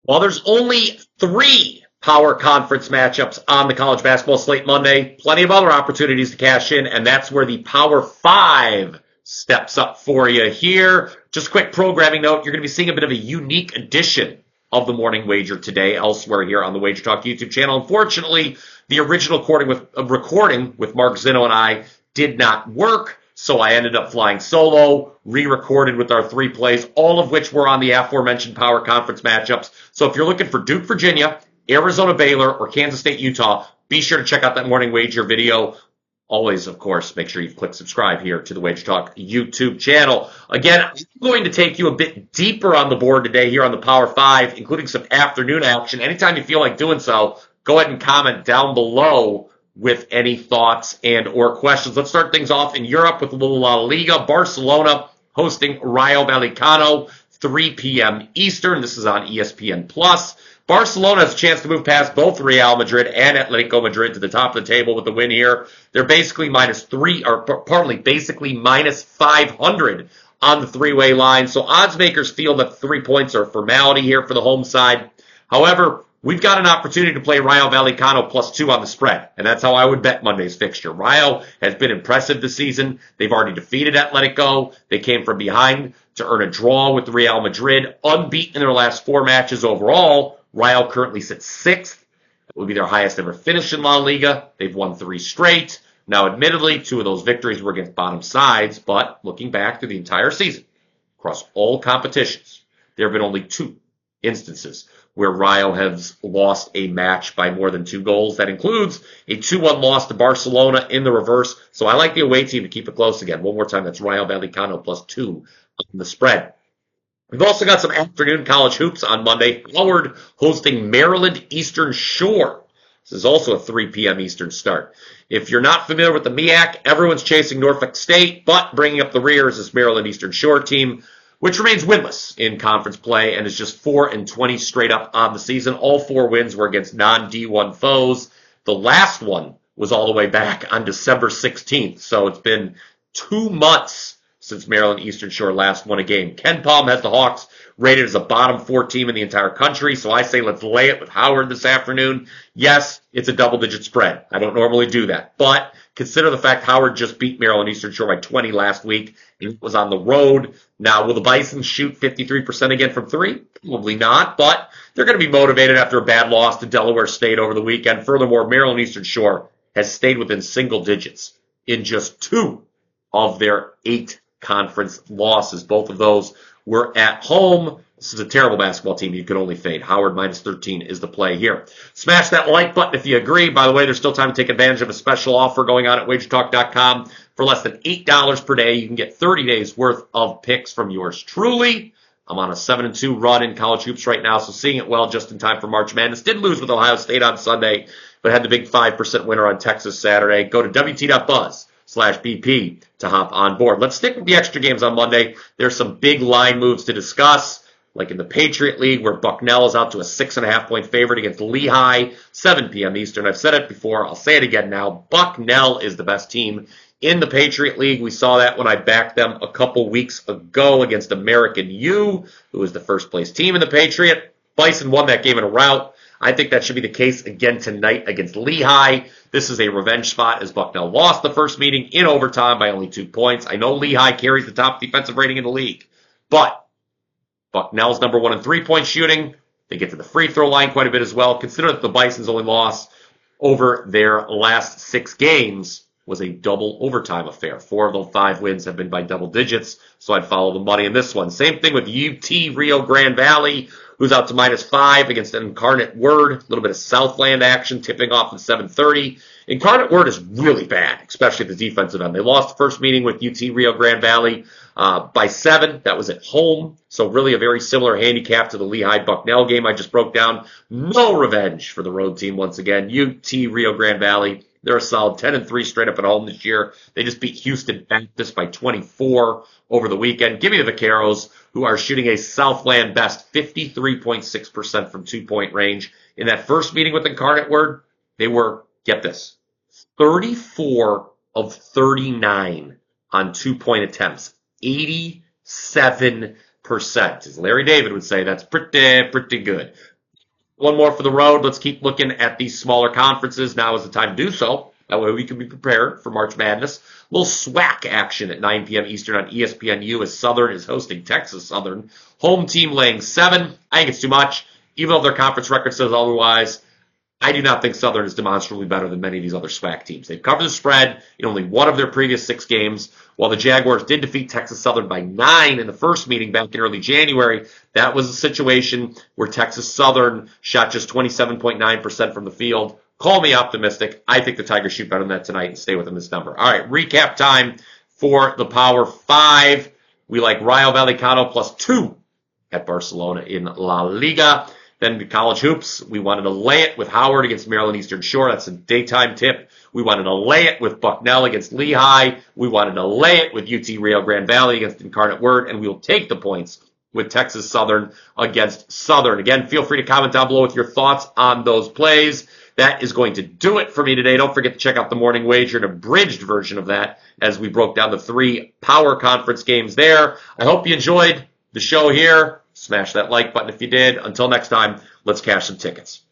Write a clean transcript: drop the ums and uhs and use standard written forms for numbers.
While there's only 3 power conference matchups on the college basketball slate Monday, plenty of other opportunities to cash in, and that's where the Power 5 steps up for you here. Just a quick programming note, you're going to be seeing a bit of a unique edition of the Morning Wager today elsewhere here on the WagerTalk YouTube channel. Unfortunately, the original recording with Mark Zinno and I did not work, so I ended up flying solo, re-recorded with our 3 plays, all of which were on the aforementioned Power Conference matchups. So if you're looking for Duke, Virginia, Arizona, Baylor, or Kansas State, Utah, be sure to check out that Morning Wager video. Always, of course, make sure you click subscribe here to the WagerTalk YouTube channel. Again, I'm going to take you a bit deeper on the board today here on the Power 5, including some afternoon action. Anytime you feel like doing so, go ahead and comment down below with any thoughts and or questions. Let's start things off in Europe with a little Liga. Barcelona hosting Rayo Vallecano, 3 p.m. Eastern. This is on ESPN+. Barcelona has a chance to move past both Real Madrid and Atletico Madrid to the top of the table with the win here. They're basically basically minus 500 on the 3-way line. So odds makers feel that 3 points are a formality here for the home side. However, we've got an opportunity to play Rayo Vallecano +2 on the spread, and that's how I would bet Monday's fixture. Rayo has been impressive this season. They've already defeated Atletico. They came from behind to earn a draw with Real Madrid, unbeaten in their last 4 matches overall. Rayo currently sits 6th. That would be their highest ever finish in La Liga. They've won 3 straight. Now, admittedly, 2 of those victories were against bottom sides, but looking back through the entire season, across all competitions, there have been only 2 instances where Rayo has lost a match by more than 2 goals. That includes a 2-1 loss to Barcelona in the reverse. So I like the away team to keep it close again. One more time, that's Rayo Vallecano +2 on the spread. We've also got some afternoon college hoops on Monday. Howard hosting Maryland Eastern Shore. This is also a 3 p.m. Eastern start. If you're not familiar with the MEAC, everyone's chasing Norfolk State, but bringing up the rear is this Maryland Eastern Shore team, which remains winless in conference play and is just 4-20 straight up on the season. All 4 wins were against non-D1 foes. The last one was all the way back on December 16th, so it's been 2 months since Maryland Eastern Shore last won a game. Ken Palm has the Hawks rated as a bottom 4 team in the entire country, so I say let's lay it with Howard this afternoon. Yes, it's a double-digit spread. I don't normally do that, but consider the fact Howard just beat Maryland Eastern Shore by 20 last week. It was on the road. Now, will the Bison shoot 53% again from 3? Probably not, but they're going to be motivated after a bad loss to Delaware State over the weekend. Furthermore, Maryland Eastern Shore has stayed within single digits in just 2 of their 8 conference losses. Both of those were at home. This is a terrible basketball team. You can only fade. Howard -13 is the play here. Smash that like button if you agree. By the way, there's still time to take advantage of a special offer going on at WagerTalk.com. For less than $8 per day, you can get 30 days worth of picks from yours truly. I'm on a 7-2 run in college hoops right now, so seeing it well just in time for March Madness. Did lose with Ohio State on Sunday, but had the big 5% winner on Texas Saturday. Go to WT.Buzz/BP to hop on board. Let's stick with the extra games on Monday. There's some big line moves to discuss, like in the Patriot League, where Bucknell is out to a 6.5-point favorite against Lehigh, 7 p.m. Eastern. I've said it before. I'll say it again now. Bucknell is the best team in the Patriot League. We saw that when I backed them a couple weeks ago against American U, who was the first-place team in the Patriot. Bison won that game in a rout. I think that should be the case again tonight against Lehigh. This is a revenge spot as Bucknell lost the first meeting in overtime by only 2 points. I know Lehigh carries the top defensive rating in the league, but Bucknell's number 1 in 3-point shooting. They get to the free throw line quite a bit as well. Consider that the Bison's only loss over their last 6 games was a double overtime affair. 4 of those 5 wins have been by double digits, so I'd follow the money in this one. Same thing with UT Rio Grande Valley, who's out to -5 against Incarnate Word. A little bit of Southland action tipping off at 7:30. Incarnate Word is really bad, especially at the defensive end. They lost the first meeting with UT Rio Grande Valley by 7. That was at home, so really a very similar handicap to the Lehigh Bucknell game I just broke down. No revenge for the road team once again. UT Rio Grande Valley, they're a solid 10-3 straight up at home this year. They just beat Houston Baptist by 24 over the weekend. Give me the Vaqueros, who are shooting a Southland best 53.6% from 2-point range. In that first meeting with Incarnate Word, they were, get this, 34 of 39 on 2-point attempts. 87%. As Larry David would say, that's pretty good. One more for the road. Let's keep looking at these smaller conferences. Now is the time to do so. That way we can be prepared for March Madness. A little SWAC action at 9 p.m. Eastern on ESPNU as Southern is hosting Texas Southern. Home team laying 7. I think it's too much. Even though their conference record says otherwise, I do not think Southern is demonstrably better than many of these other SWAC teams. They've covered the spread in only one of their previous 6 games. While the Jaguars did defeat Texas Southern by 9 in the first meeting back in early January, that was a situation where Texas Southern shot just 27.9% from the field. Call me optimistic. I think the Tigers shoot better than that tonight and stay within this number. All right, recap time for the Power 5. We like Rayo Vallecano +2 at Barcelona in La Liga. Then the college hoops, we wanted to lay it with Howard against Maryland Eastern Shore. That's a daytime tip. We wanted to lay it with Bucknell against Lehigh. We wanted to lay it with UT Rio Grande Valley against Incarnate Word, and we'll take the points with Texas Southern against Southern. Again, feel free to comment down below with your thoughts on those plays. That is going to do it for me today. Don't forget to check out the morning wager, an abridged version of that, as we broke down the 3 power conference games there. I hope you enjoyed the show here. Smash that like button if you did. Until next time, let's cash some tickets.